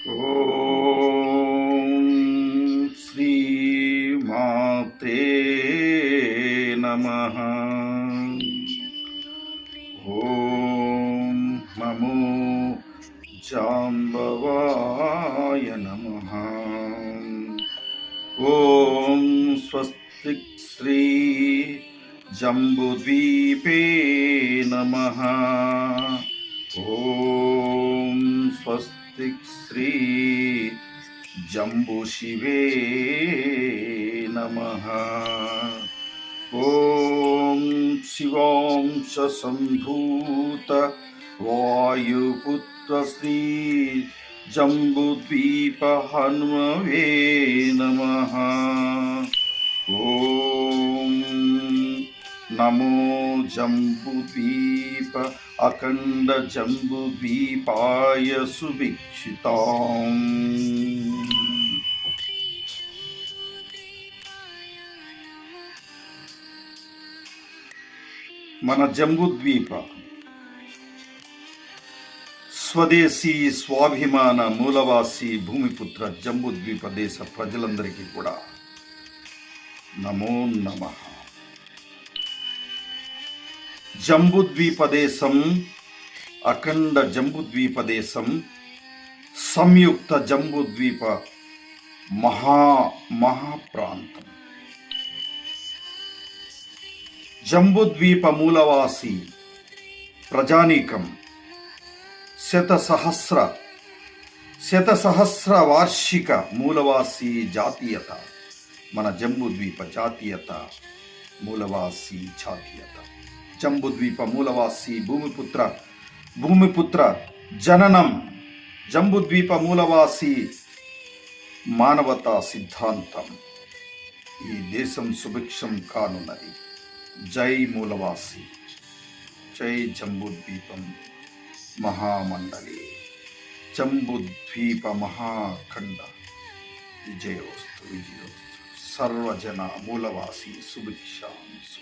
ఓం శ్రీ మాతే నమః. ఓం నమో జాంబవాయ నమః. ఓం స్వస్తి శ్రీ జంబుద్వీపే నమః. ఓం స్వస్తి శ్రీ జంబుశివే నమః. ఓం శివాంశ సంభూత వాయుపుత్ర శ్రీ జంబుద్వీప హనుమవే నమః. ఓం నమో జంబుద్వీప అఖండ జంబుద్వీపాయ సుభిక్షితాం. మన జంబుద్వీప స్వదేశీ స్వాభిమాన మూలవాసి భూమిపుత్ర జంబుద్వీప దేశ ప్రజలందరికీ కూడా నమో నమః. జంబుద్వీపదేశం, అఖండ జంబుద్వీపదేశం, సంయుక్త జంబుద్వీప మహాప్రాంతం. జంబుద్వీప మూలవాసి ప్రజానీకం శతసహస్ర వార్షిక మూలవాసి జాతీయత, మన జంబుద్వీప జాతీయత, మూలవాసి జాతీయత. జంబుద్వీప మూలవాసి భూమిపుత్ర జననం. జంబుద్వీప మూలవాసి మానవతా సిద్ధాంతం. ఈ దేశం సుభిక్షం కానున్నది. జై మూలవాసి, జై జంబుద్వీపం మహామండలి, జంబుద్వీప మహాఖండ. విజయోస్తు విజయోస్తు. సర్వజన మూలవాసి సుభిక్షాంసు.